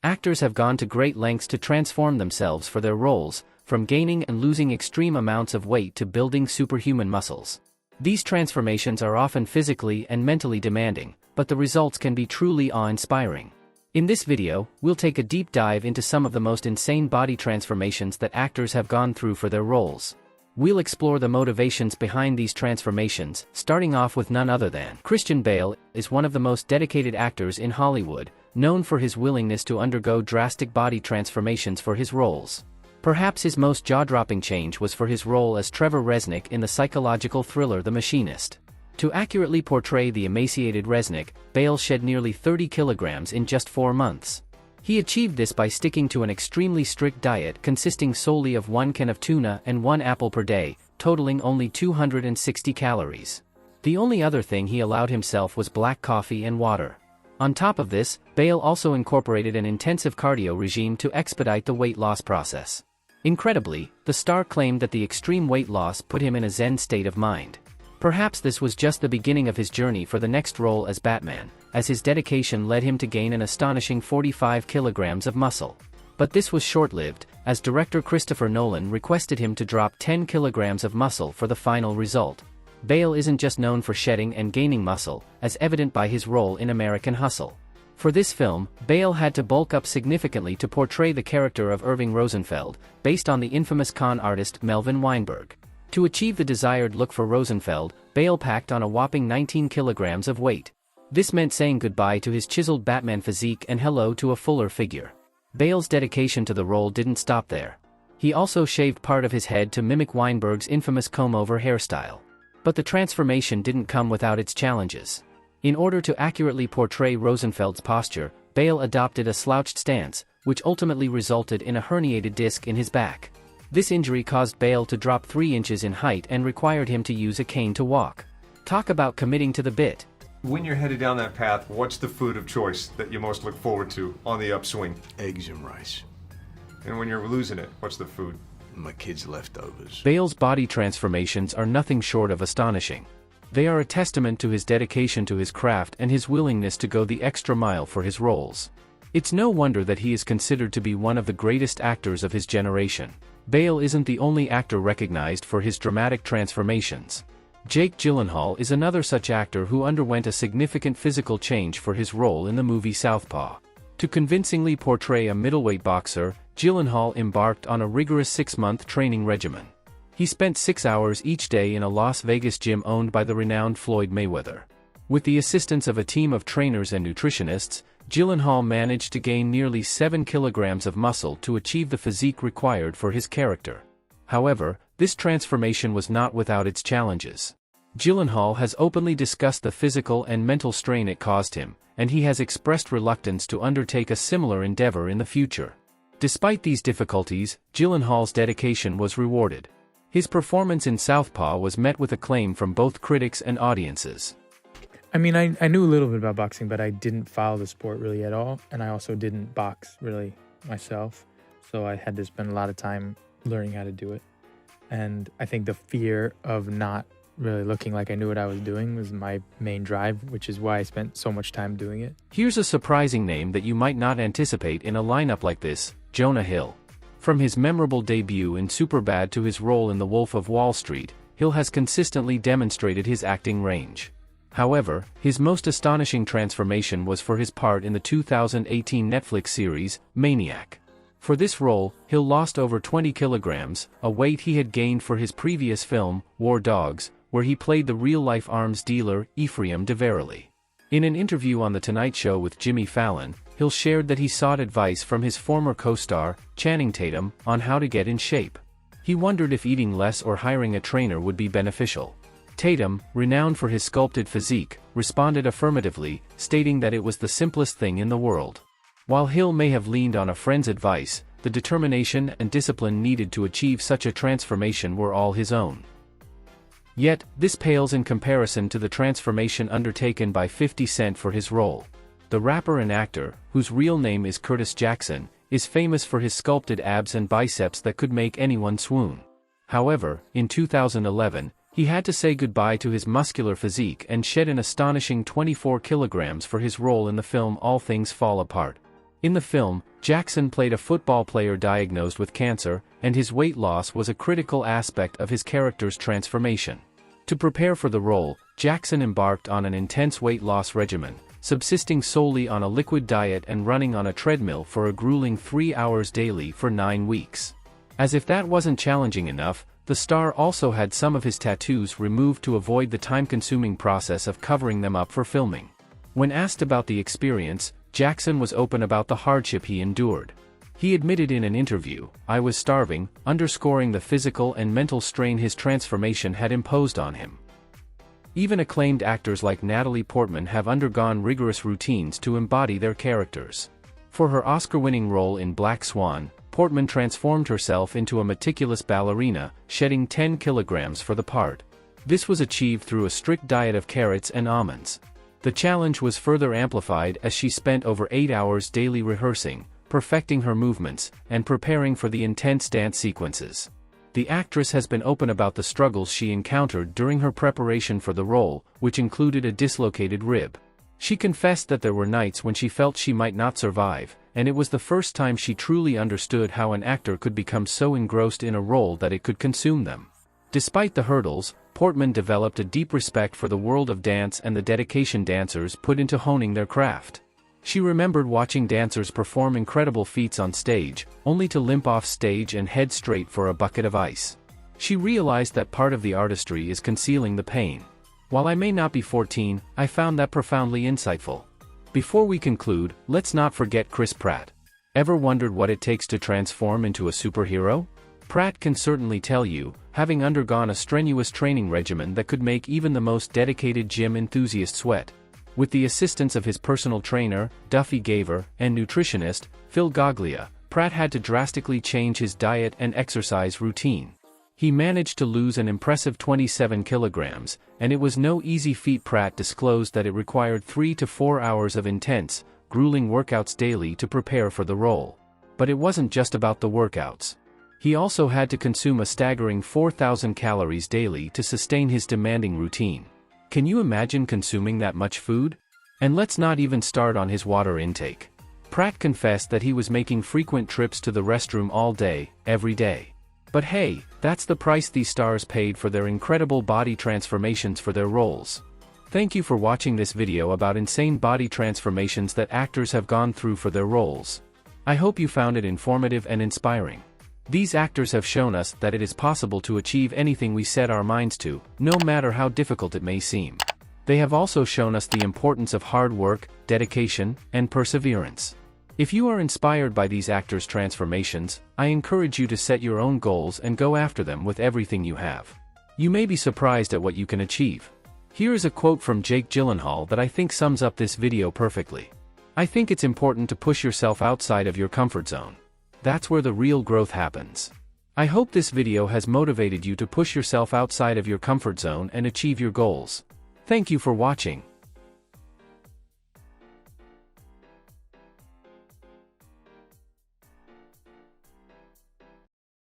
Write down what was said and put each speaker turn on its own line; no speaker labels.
Actors have gone to great lengths to transform themselves for their roles, from gaining and losing extreme amounts of weight to building superhuman muscles. These transformations are often physically and mentally demanding, but the results can be truly awe-inspiring. In this video, we'll take a deep dive into some of the most insane body transformations that actors have gone through for their roles. We'll explore the motivations behind these transformations, starting off with none other than Christian Bale. Is one of the most dedicated actors in Hollywood, known for his willingness to undergo drastic body transformations for his roles. Perhaps his most jaw-dropping change was for his role as Trevor Resnick in the psychological thriller The Machinist. To accurately portray the emaciated Resnick, Bale shed nearly 30 kilograms in just 4 months. He achieved this by sticking to an extremely strict diet consisting solely of 1 can of tuna and 1 apple per day, totaling only 260 calories. The only other thing he allowed himself was black coffee and water. On top of this, Bale also incorporated an intensive cardio regime to expedite the weight loss process. Incredibly, the star claimed that the extreme weight loss put him in a zen state of mind. Perhaps this was just the beginning of his journey for the next role as Batman, as his dedication led him to gain an astonishing 45 kilograms of muscle. But this was short-lived, as director Christopher Nolan requested him to drop 10 kilograms of muscle for the final result. Bale isn't just known for shedding and gaining muscle, as evident by his role in American Hustle. For this film, Bale had to bulk up significantly to portray the character of Irving Rosenfeld, based on the infamous con artist Melvin Weinberg. To achieve the desired look for Rosenfeld, Bale packed on a whopping 19 kilograms of weight. This meant saying goodbye to his chiseled Batman physique and hello to a fuller figure. Bale's dedication to the role didn't stop there. He also shaved part of his head to mimic Weinberg's infamous comb-over hairstyle. But the transformation didn't come without its challenges. In order to accurately portray Rosenfeld's posture, Bale adopted a slouched stance, which ultimately resulted in a herniated disc in his back. This injury caused Bale to drop 3 inches in height and required him to use a cane to walk. Talk about committing to the bit.
When you're headed down that path, what's the food of choice that you most look forward to on the upswing?
Eggs and rice.
And when you're losing it, what's the food?
My kids' leftovers.
Bale's body transformations are nothing short of astonishing. They are a testament to his dedication to his craft and his willingness to go the extra mile for his roles. It's no wonder that he is considered to be one of the greatest actors of his generation. Bale isn't the only actor recognized for his dramatic transformations. Jake Gyllenhaal is another such actor who underwent a significant physical change for his role in the movie Southpaw. To convincingly portray a middleweight boxer, Gyllenhaal embarked on a rigorous 6-month training regimen. He spent 6 hours each day in a Las Vegas gym owned by the renowned Floyd Mayweather. With the assistance of a team of trainers and nutritionists, Gyllenhaal managed to gain nearly 7 kilograms of muscle to achieve the physique required for his character. However, this transformation was not without its challenges. Gyllenhaal has openly discussed the physical and mental strain it caused him, and he has expressed reluctance to undertake a similar endeavor in the future. Despite these difficulties, Gyllenhaal's dedication was rewarded. His performance in Southpaw was met with acclaim from both critics and audiences.
I mean, I knew a little bit about boxing, but I didn't follow the sport really at all, and I also didn't box really myself, so I had to spend a lot of time learning how to do it. And I think the fear of not really looking like I knew what I was doing was my main drive, which is why I spent so much time doing it.
Here's a surprising name that you might not anticipate in a lineup like this: Jonah Hill. From his memorable debut in Superbad to his role in The Wolf of Wall Street, Hill has consistently demonstrated his acting range. However, his most astonishing transformation was for his part in the 2018 Netflix series, Maniac. For this role, Hill lost over 20 kilograms, a weight he had gained for his previous film, War Dogs, where he played the real-life arms dealer, Ephraim de Verily. In an interview on The Tonight Show with Jimmy Fallon, Hill shared that he sought advice from his former co-star, Channing Tatum, on how to get in shape. He wondered if eating less or hiring a trainer would be beneficial. Tatum, renowned for his sculpted physique, responded affirmatively, stating that it was the simplest thing in the world. While Hill may have leaned on a friend's advice, the determination and discipline needed to achieve such a transformation were all his own. Yet, this pales in comparison to the transformation undertaken by 50 Cent for his role. The rapper and actor, whose real name is Curtis Jackson, is famous for his sculpted abs and biceps that could make anyone swoon. However, in 2011, he had to say goodbye to his muscular physique and shed an astonishing 24 kilograms for his role in the film All Things Fall Apart. In the film, Jackson played a football player diagnosed with cancer, and his weight loss was a critical aspect of his character's transformation. To prepare for the role, Jackson embarked on an intense weight loss regimen, subsisting solely on a liquid diet and running on a treadmill for a grueling 3 hours daily for 9 weeks. As if that wasn't challenging enough, the star also had some of his tattoos removed to avoid the time-consuming process of covering them up for filming. When asked about the experience, Jackson was open about the hardship he endured. He admitted in an interview, "I was starving," underscoring the physical and mental strain his transformation had imposed on him. Even acclaimed actors like Natalie Portman have undergone rigorous routines to embody their characters. For her Oscar-winning role in Black Swan, Portman transformed herself into a meticulous ballerina, shedding 10 kilograms for the part. This was achieved through a strict diet of carrots and almonds. The challenge was further amplified as she spent over 8 hours daily rehearsing, perfecting her movements, and preparing for the intense dance sequences. The actress has been open about the struggles she encountered during her preparation for the role, which included a dislocated rib. She confessed that there were nights when she felt she might not survive, and it was the first time she truly understood how an actor could become so engrossed in a role that it could consume them. Despite the hurdles, Portman developed a deep respect for the world of dance and the dedication dancers put into honing their craft. She remembered watching dancers perform incredible feats on stage, only to limp off stage and head straight for a bucket of ice. She realized that part of the artistry is concealing the pain. While I may not be 14, I found that profoundly insightful. Before we conclude, let's not forget Chris Pratt. Ever wondered what it takes to transform into a superhero? Pratt can certainly tell you, having undergone a strenuous training regimen that could make even the most dedicated gym enthusiast sweat. With the assistance of his personal trainer, Duffy Gaver, and nutritionist, Phil Goglia, Pratt had to drastically change his diet and exercise routine. He managed to lose an impressive 27 kilograms, and it was no easy feat. Pratt disclosed that it required 3 to 4 hours of intense, grueling workouts daily to prepare for the role. But it wasn't just about the workouts. He also had to consume a staggering 4,000 calories daily to sustain his demanding routine. Can you imagine consuming that much food? And let's not even start on his water intake. Pratt confessed that he was making frequent trips to the restroom all day, every day. But hey, that's the price these stars paid for their incredible body transformations for their roles. Thank you for watching this video about insane body transformations that actors have gone through for their roles. I hope you found it informative and inspiring. These actors have shown us that it is possible to achieve anything we set our minds to, no matter how difficult it may seem. They have also shown us the importance of hard work, dedication, and perseverance. If you are inspired by these actors' transformations, I encourage you to set your own goals and go after them with everything you have. You may be surprised at what you can achieve. Here is a quote from Jake Gyllenhaal that I think sums up this video perfectly. "I think it's important to push yourself outside of your comfort zone. That's where the real growth happens." I hope this video has motivated you to push yourself outside of your comfort zone and achieve your goals. Thank you for watching.